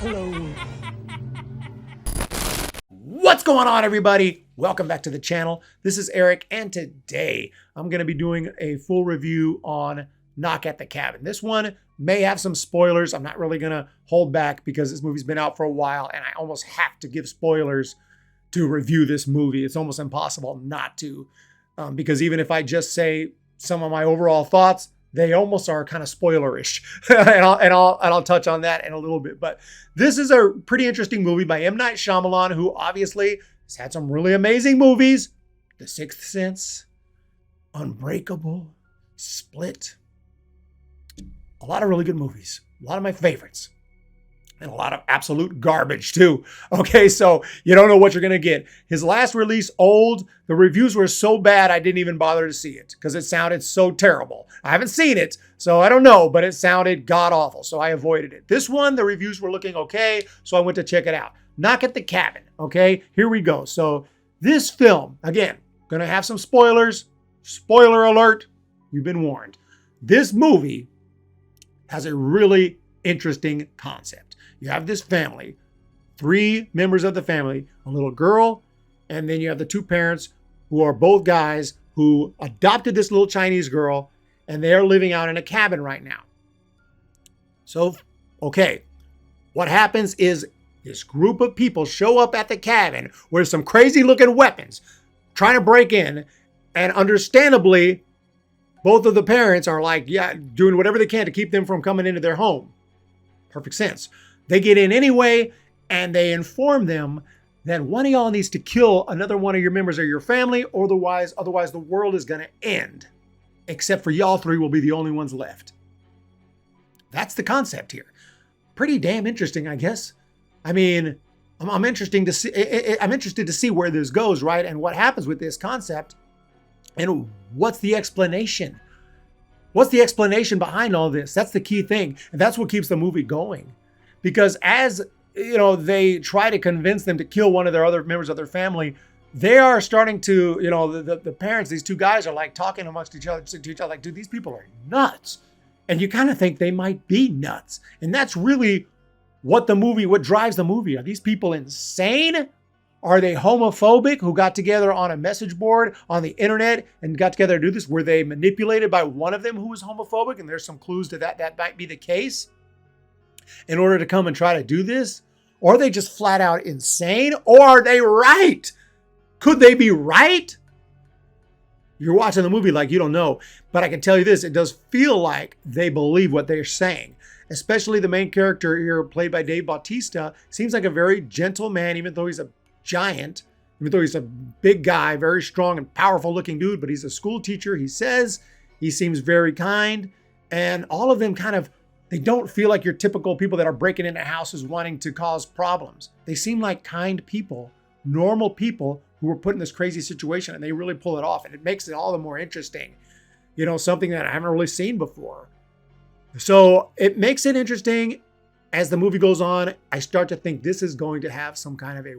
Hello. What's going on, everybody? Welcome back to the channel. This is Eric, and today I'm going to be doing a full review on Knock at the Cabin. This one may have some spoilers. I'm not really going to hold back because this movie's been out for a while, and I almost have to give spoilers to review this movie. It's almost impossible not to, because even if I just say some of my overall thoughts, they almost are kind of spoilerish, and I'll touch on that in a little bit. But this is a pretty interesting movie by M. Night Shyamalan, who obviously has had some really amazing movies: The Sixth Sense, Unbreakable, Split. A lot of really good movies, a lot of my favorites, and a lot of absolute garbage too. Okay, so you don't know what you're gonna get. His last release, Old, the reviews were so bad I didn't even bother to see it because it sounded so terrible. I haven't seen it, so I don't know, but it sounded god-awful, so I avoided it. This one, the reviews were looking okay, so I went to check it out. Knock at the Cabin, okay? Here we go. So this film, again, gonna have some spoilers. Spoiler alert, you've been warned. This movie has a really interesting concept. You have this family, three members of the family, a little girl, and then you have the two parents who are both guys who adopted this little Chinese girl, and they're living out in a cabin right now. So, okay, what happens is this group of people show up at the cabin with some crazy looking weapons, trying to break in, and understandably, both of the parents are like, yeah, doing whatever they can to keep them from coming into their home. Perfect sense. They get in anyway, and they inform them that one of y'all needs to kill another one of your members of your family, or otherwise the world is going to end. Except for y'all three will be the only ones left. That's the concept here. Pretty damn interesting, I guess. I mean, I'm interested to see where this goes, right? And what happens with this concept. And what's the explanation? What's the explanation behind all this? That's the key thing. And that's what keeps the movie going. Because as, you know, they try to convince them to kill one of their other members of their family, they are starting to, you know, the parents, these two guys are like talking amongst each other, like, dude, these people are nuts. And you kind of think they might be nuts. And that's really what drives the movie. Are these people insane? Are they homophobic who got together on a message board on the internet and got together to do this? Were they manipulated by one of them who was homophobic? And there's some clues to that might be the case in order to come and try to do this. Or are they just flat out insane? Or are they right? Could they be right? You're watching the movie like you don't know. But I can tell you this, it does feel like they believe what they're saying. Especially the main character here, played by Dave Bautista, seems like a very gentle man, even though he's a giant, even though he's a big guy, very strong and powerful looking dude, but he's a school teacher. He says he seems very kind, and all of them they don't feel like your typical people that are breaking into houses wanting to cause problems. They seem like kind people, normal people who were put in this crazy situation, and they really pull it off, and it makes it all the more interesting. You know, something that I haven't really seen before. So it makes it interesting. As the movie goes on, I start to think this is going to have some kind of a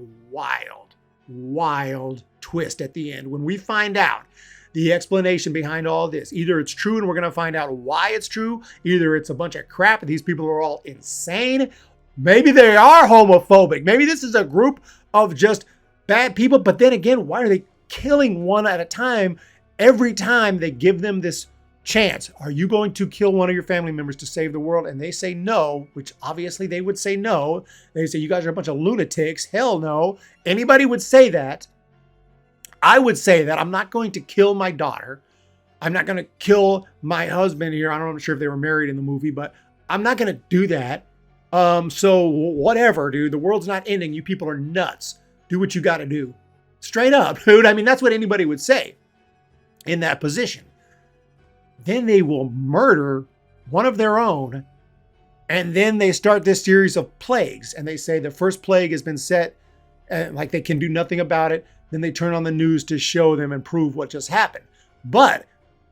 wild twist at the end when we find out the explanation behind all this. Either it's true and we're going to find out why it's true. Either it's a bunch of crap and these people are all insane. Maybe they are homophobic. Maybe this is a group of just bad people. But then again, why are they killing one at a time every time they give them this chance? Are you going to kill one of your family members to save the world? And they say no, which obviously they would say no. They say, you guys are a bunch of lunatics. Hell no. Anybody would say that. I would say that I'm not going to kill my daughter. I'm not going to kill my husband here. I'm not sure if they were married in the movie, but I'm not going to do that. So whatever, dude. The world's not ending. You people are nuts. Do what you got to do. Straight up, dude. I mean, that's what anybody would say in that position. Then they will murder one of their own, and then they start this series of plagues, and they say the first plague has been set, like they can do nothing about it. Then they turn on the news to show them and prove what just happened. But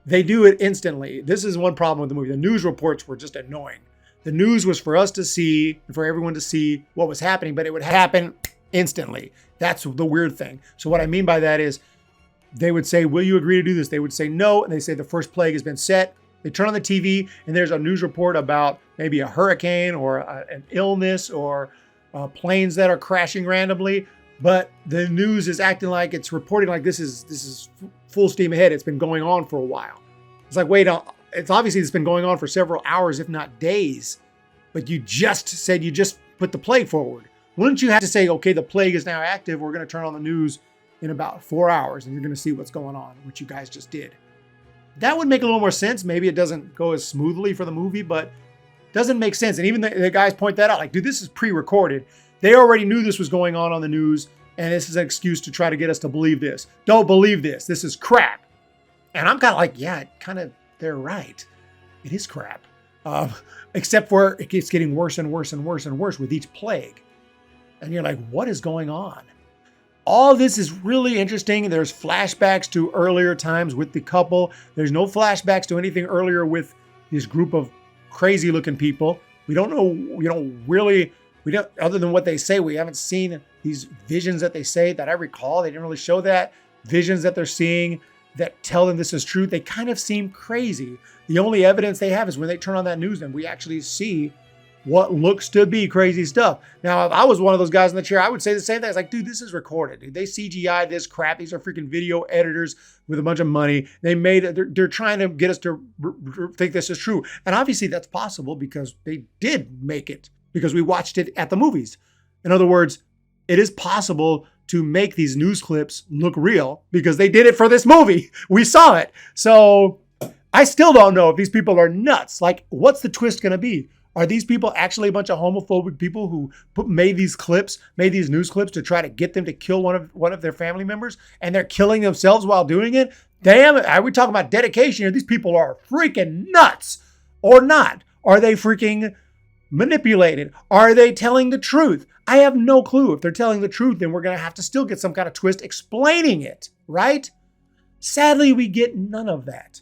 they do it instantly. This is one problem with the movie. The news reports were just annoying. The news was for us to see, for everyone to see what was happening, but it would happen instantly. That's the weird thing. So what I mean by that is they would say, will you agree to do this? They would say no. And they say the first plague has been set. They turn on the TV and there's a news report about maybe a hurricane or an illness or planes that are crashing randomly. But the news is acting like it's reporting like this is full steam ahead. It's been going on for a while. It's like, wait, it's obviously it's been going on for several hours, if not days. But you just said you just put the plague forward. Wouldn't you have to say, okay, the plague is now active. We're going to turn on the news in about 4 hours and you're going to see what's going on, which you guys just did. That would make a little more sense. Maybe it doesn't go as smoothly for the movie, but it doesn't make sense. And even the guys point that out, like, dude, this is pre-recorded. They already knew this was going on the news, and this is an excuse to try to get us to believe this. Don't believe this. This is crap. And I'm kind of like, yeah, they're right. It is crap. Except for it keeps getting worse and worse and worse and worse with each plague. And you're like, what is going on? All this is really interesting. There's flashbacks to earlier times with the couple. There's no flashbacks to anything earlier with this group of crazy looking people. We don't know, other than what they say, we haven't seen these visions that they say that I recall. They didn't really show that. Visions that they're seeing that tell them this is true. They kind of seem crazy. The only evidence they have is when they turn on that news and we actually see what looks to be crazy stuff. Now, if I was one of those guys in the chair, I would say the same thing. It's like, dude, this is recorded. Dude, they CGI this crap. These are freaking video editors with a bunch of money. They're trying to get us to think this is true. And obviously that's possible because they did make it, because we watched it at the movies. In other words, it is possible to make these news clips look real because they did it for this movie. We saw it. So I still don't know if these people are nuts. Like, what's the twist going to be? Are these people actually a bunch of homophobic people who made these news clips to try to get them to kill one of their family members, and they're killing themselves while doing it? Damn it. Are we talking about dedication here? These people are freaking nuts or not? Are they freaking manipulated? Are they telling the truth? I have no clue. If they're telling the truth, then we're going to have to still get some kind of twist explaining it, right? Sadly, we get none of that.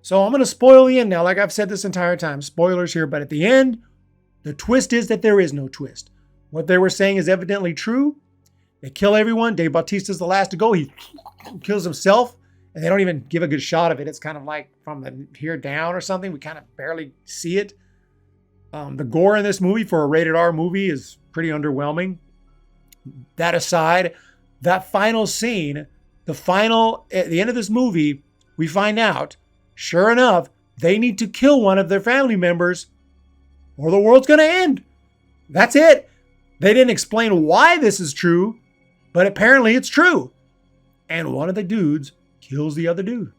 So I'm going to spoil the end now. Like I've said this entire time, spoilers here, but at the end, the twist is that there is no twist. What they were saying is evidently true. They kill everyone. Dave Bautista's the last to go. He kills himself, and they don't even give a good shot of it. It's kind of like from the here down or something. We kind of barely see it. The gore in this movie for a rated R movie is pretty underwhelming. That aside, that final scene, at the end of this movie, we find out, sure enough, they need to kill one of their family members or the world's going to end. That's it. They didn't explain why this is true, but apparently it's true. And one of the dudes kills the other dude.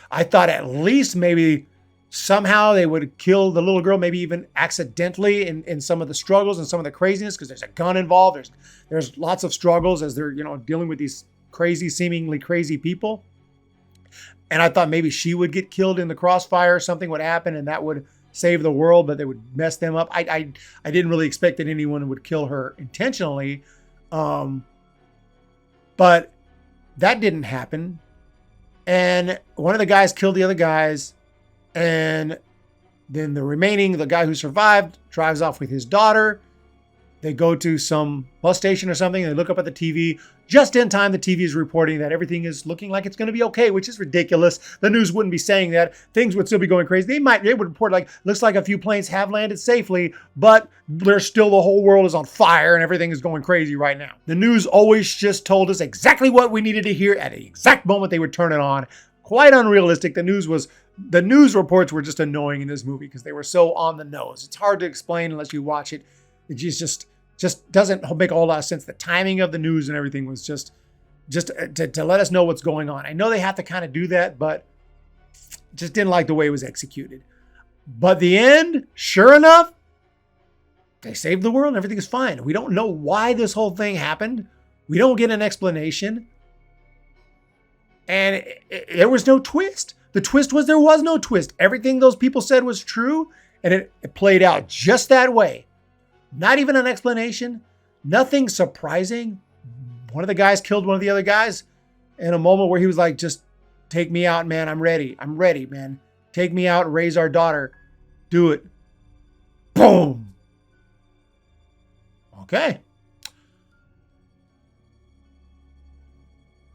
I thought at least maybe somehow they would kill the little girl, maybe even accidentally in some of the struggles and some of the craziness, because there's a gun involved. There's lots of struggles as they're dealing with these seemingly crazy people. And I thought maybe she would get killed in the crossfire, something would happen and that would save the world, but they would mess them up. I didn't really expect that anyone would kill her intentionally. But that didn't happen. And one of the guys killed the other guys. And then the guy who survived drives off with his daughter. They go to some bus station or something. They look up at the TV. Just in time, the TV is reporting that everything is looking like it's going to be okay, which is ridiculous. The news wouldn't be saying that. Things would still be going crazy. They would report like, looks like a few planes have landed safely, but the whole world is on fire and everything is going crazy right now. The news always just told us exactly what we needed to hear at the exact moment they would turn it on. Quite unrealistic. The news reports were just annoying in this movie because they were so on the nose. It's hard to explain unless you watch it. It just doesn't make a whole lot of sense. The timing of the news and everything was just to let us know what's going on. I know they have to kind of do that, but just didn't like the way it was executed. But the end, sure enough, they saved the world and everything is fine. We don't know why this whole thing happened. We don't get an explanation. And there was no twist. The twist was there was no twist. Everything those people said was true, and it played out just that way. Not even an explanation. Nothing surprising. One of the guys killed one of the other guys in a moment where he was like, just take me out, man. I'm ready. I'm ready, man. Take me out, raise our daughter. Do it. Boom. Okay.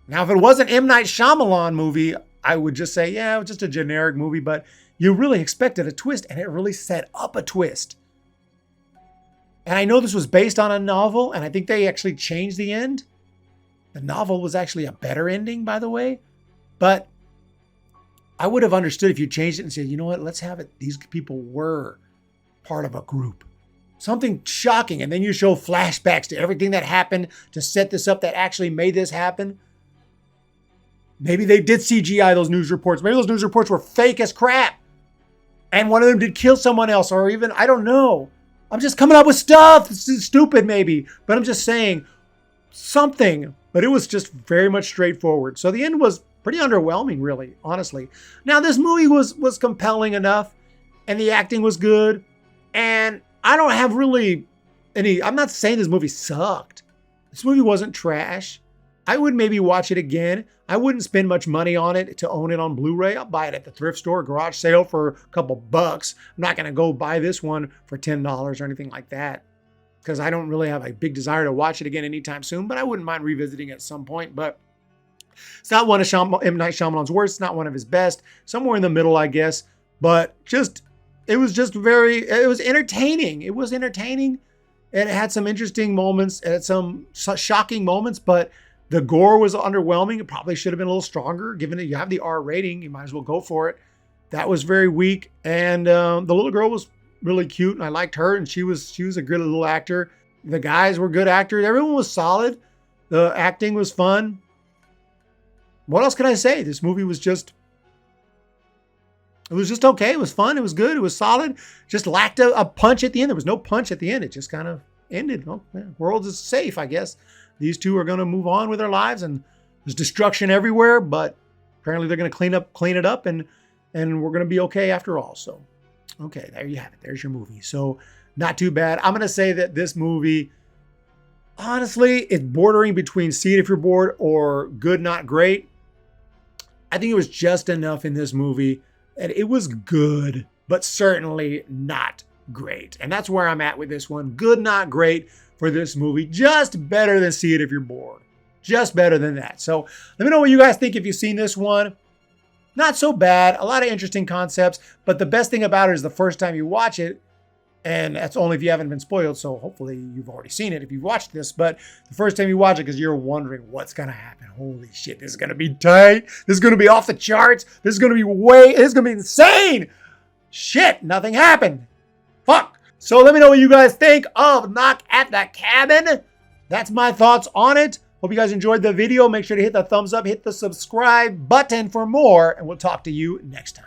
Now, if it was an M. Night Shyamalan movie, I would just say, yeah, it was just a generic movie, but you really expected a twist, and it really set up a twist. And I know this was based on a novel, and I think they actually changed the end. The novel was actually a better ending, by the way. But I would have understood if you changed it and said, you know what, let's have it. These people were part of a group. Something shocking. And then you show flashbacks to everything that happened to set this up that actually made this happen. Maybe they did CGI those news reports. Maybe those news reports were fake as crap. And one of them did kill someone else, or even, I don't know. I'm just coming up with stuff. It's stupid maybe, but I'm just saying something. But it was just very much straightforward. So the end was pretty underwhelming, really, honestly. Now, this movie was compelling enough, and the acting was good. And I don't have really any, I'm not saying this movie sucked. This movie wasn't trash. I would maybe watch it again. I wouldn't spend much money on it to own it on Blu-ray. I'll buy it at the thrift store, garage sale for a couple bucks. I'm not going to go buy this one for $10 or anything like that, because I don't really have a big desire to watch it again anytime soon, but I wouldn't mind revisiting it at some point. But it's not one of M. Night Shyamalan's worst. It's not one of his best. Somewhere in the middle, I guess. But it was entertaining. It was entertaining. And it had some interesting moments. It had some shocking moments, but the gore was underwhelming. It probably should have been a little stronger. Given that you have the R rating, you might as well go for it. That was very weak. And the little girl was really cute, and I liked her, and she was a good little actor. The guys were good actors. Everyone was solid. The acting was fun. What else can I say? This movie was just, it was just okay. It was fun. It was good. It was solid. Just lacked a punch at the end. There was no punch at the end. It just kind of ended. Oh, yeah, world is safe, I guess. These two are going to move on with their lives, and there's destruction everywhere, but apparently they're going to clean it up, and we're going to be okay after all. So, okay, there you have it. There's your movie. So, not too bad. I'm going to say that this movie, honestly, is bordering between see it if you're bored or good, not great. I think it was just enough in this movie that it was good, but certainly not great. And that's where I'm at with this one. Good, not great for this movie. Just better than see it if you're bored. Just better than that. So let me know what you guys think if you've seen this one. Not so bad. A lot of interesting concepts. But the best thing about it is the first time you watch it, and that's only if you haven't been spoiled, so hopefully you've already seen it if you've watched this, but the first time you watch it, because you're wondering what's going to happen. Holy shit, this is going to be tight. This is going to be off the charts. This is going to be this is going to be insane. Shit, nothing happened. Fuck. So let me know what you guys think of Knock at the Cabin. That's my thoughts on it. Hope you guys enjoyed the video. Make sure to hit the thumbs up, hit the subscribe button for more, and we'll talk to you next time.